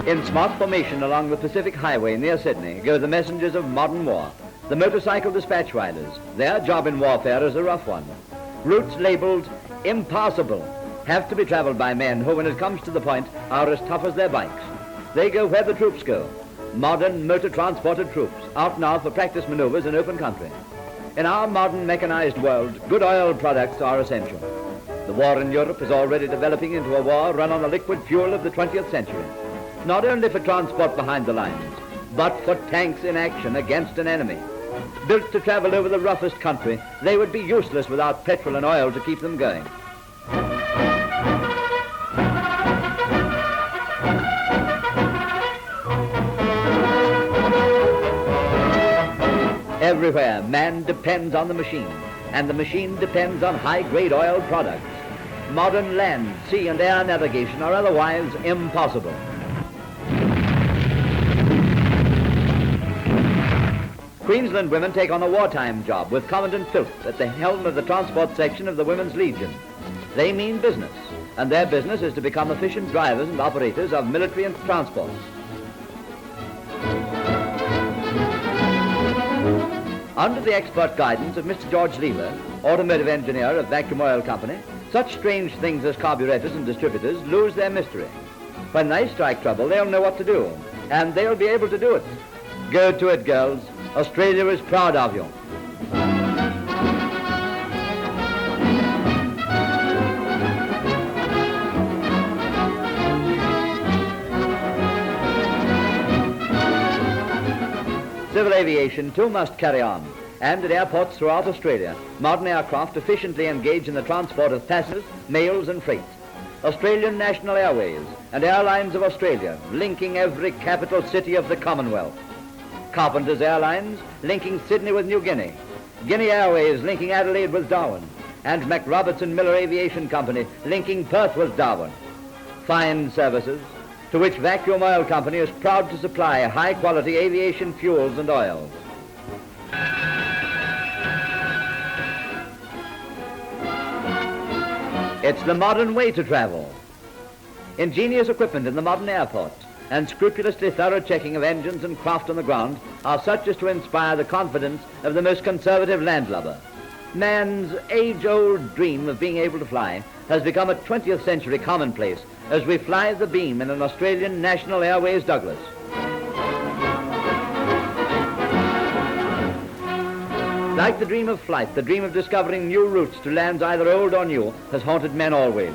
In smart formation along the Pacific Highway near Sydney go the messengers of modern war, the motorcycle dispatch riders. Their job in warfare is a rough one. Routes labeled impassable have to be traveled by men who, when it comes to the point, are as tough as their bikes. They go where the troops go. Modern motor-transported troops, out now for practice maneuvers in open country. In our modern mechanized world, good oil products are essential. The war in Europe is already developing into a war run on the liquid fuel of the 20th century. Not only for transport behind the lines, but for tanks in action against an enemy. Built to travel over the roughest country, they would be useless without petrol and oil to keep them going. Everywhere, man depends on the machine, and the machine depends on high-grade oil products. Modern land, sea, and air navigation are otherwise impossible. Queensland women take on a wartime job with Commandant Philp at the helm of the transport section of the Women's Legion. They mean business, and their business is to become efficient drivers and operators of military and transports. Under the expert guidance of Mr. George Lever, automotive engineer of Vacuum Oil Company, such strange things as carburetors and distributors lose their mystery. When they strike trouble, they'll know what to do, and they'll be able to do it. Go to it, girls. Australia is proud of you. Civil aviation too must carry on, and at airports throughout Australia, modern aircraft efficiently engage in the transport of passengers, mails and freight. Australian National Airways and Airlines of Australia linking every capital city of the Commonwealth. Carpenters Airlines linking Sydney with New Guinea, Guinea Airways linking Adelaide with Darwin, and McRoberts Miller Aviation Company linking Perth with Darwin. Fine services to which Vacuum Oil Company is proud to supply high-quality aviation fuels and oils. It's the modern way to travel. Ingenious equipment in the modern airport and scrupulously thorough checking of engines and craft on the ground are such as to inspire the confidence of the most conservative landlubber. Man's age-old dream of being able to fly has become a 20th century commonplace as we fly the beam in an Australian National Airways Douglas. Like the dream of flight, the dream of discovering new routes to lands either old or new has haunted men always.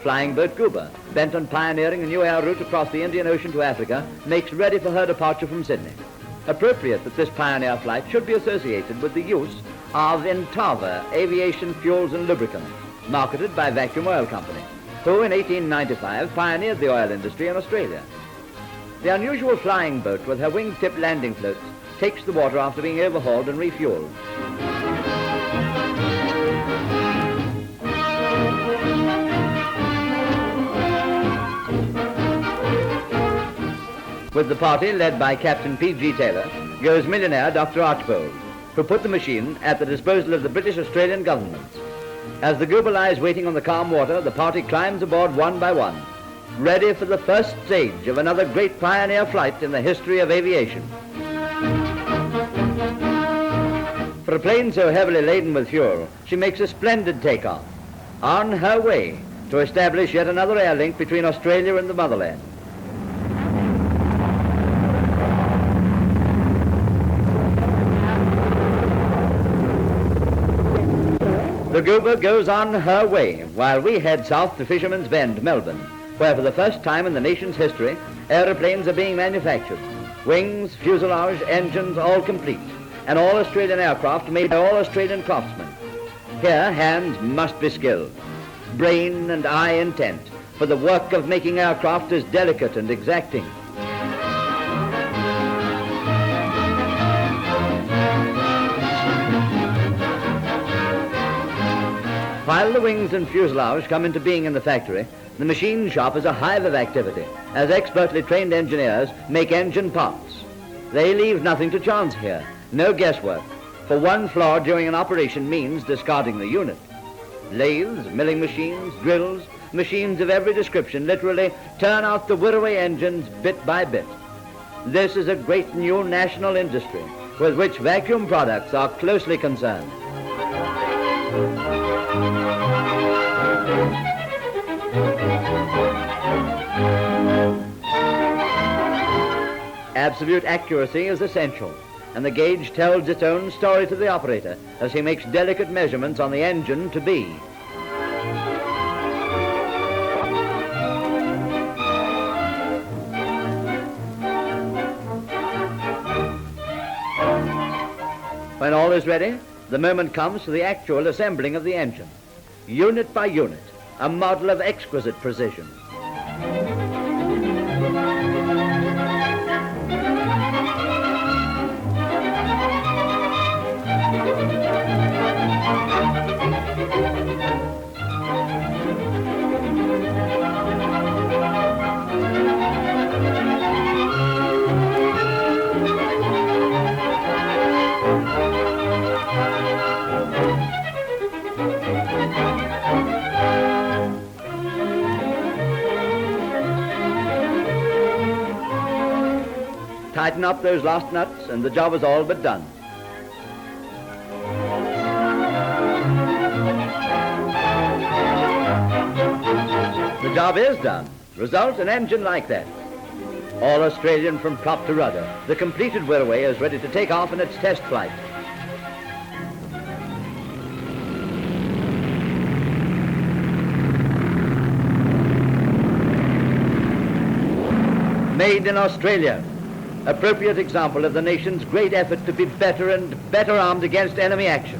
Flying boat Cuba, bent on pioneering a new air route across the Indian Ocean to Africa, makes ready for her departure from Sydney. Appropriate that this pioneer flight should be associated with the use of Intava aviation fuels and lubricants, marketed by Vacuum Oil Company, who in 1895 pioneered the oil industry in Australia. The unusual flying boat with her wing-tip landing floats takes the water after being overhauled and refueled. With the party, led by Captain P.G. Taylor, goes millionaire Dr. Archbold, who put the machine at the disposal of the British-Australian government. As the Goober lies waiting on the calm water, the party climbs aboard one by one, ready for the first stage of another great pioneer flight in the history of aviation. For a plane so heavily laden with fuel, she makes a splendid takeoff, on her way to establish yet another air link between Australia and the motherland. The Goober goes on her way while we head south to Fisherman's Bend, Melbourne, where for the first time in the nation's history, aeroplanes are being manufactured. Wings, fuselage, engines, all complete, and all Australian aircraft made by all Australian craftsmen. Here, hands must be skilled, brain and eye intent, for the work of making aircraft is delicate and exacting. While the wings and fuselage come into being in the factory, the machine shop is a hive of activity, as expertly trained engineers make engine parts. They leave nothing to chance here, no guesswork, for one flaw during an operation means discarding the unit. Lathes, milling machines, drills, machines of every description literally turn out the Wirraway engines bit by bit. This is a great new national industry with which vacuum products are closely concerned. Absolute accuracy is essential, and the gauge tells its own story to the operator as he makes delicate measurements on the engine to be. When all is ready, the moment comes for the actual assembling of the engine, unit by unit, a model of exquisite precision. Tighten up those last nuts and the job is all but done. The job is done. Result, an engine like that. All Australian from prop to rudder. The completed Wirraway is ready to take off in its test flight. Made in Australia. Appropriate example of the nation's great effort to be better and better armed against enemy action.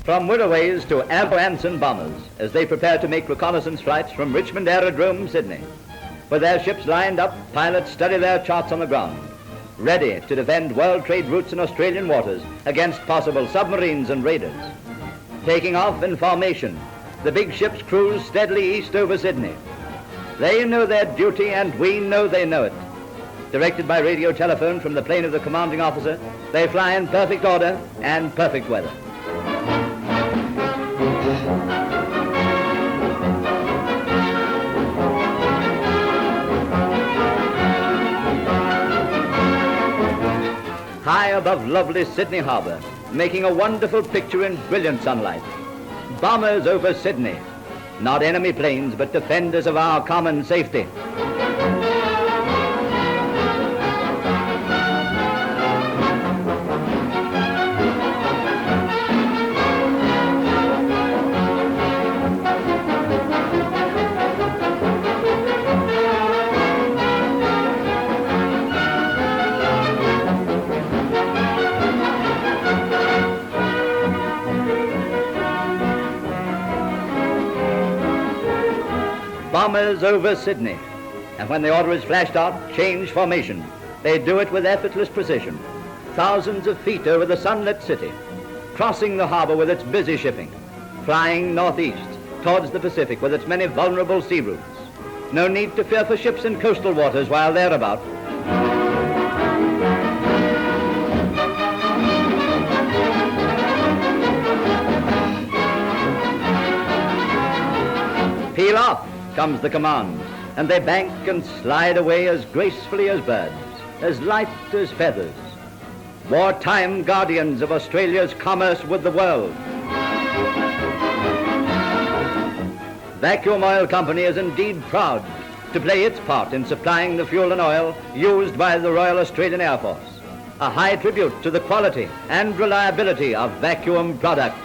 From Wirraways to Avro Anson bombers as they prepare to make reconnaissance flights from Richmond Aerodrome, Sydney. With their ships lined up, pilots study their charts on the ground, ready to defend world trade routes in Australian waters against possible submarines and raiders. Taking off in formation, the big ships cruise steadily east over Sydney. They know their duty and we know they know it. Directed by radio telephone from the plane of the commanding officer, they fly in perfect order and perfect weather. High above lovely Sydney Harbour, making a wonderful picture in brilliant sunlight. Bombers over Sydney, not enemy planes, but defenders of our common safety. Bombers over Sydney, and when the order is flashed out, change formation. They do it with effortless precision, thousands of feet over the sunlit city, crossing the harbour with its busy shipping, flying northeast towards the Pacific with its many vulnerable sea routes. No need to fear for ships in coastal waters while they're about. Peel off comes the command, and they bank and slide away as gracefully as birds, as light as feathers. Wartime guardians of Australia's commerce with the world. Vacuum Oil Company is indeed proud to play its part in supplying the fuel and oil used by the Royal Australian Air Force, a high tribute to the quality and reliability of vacuum products.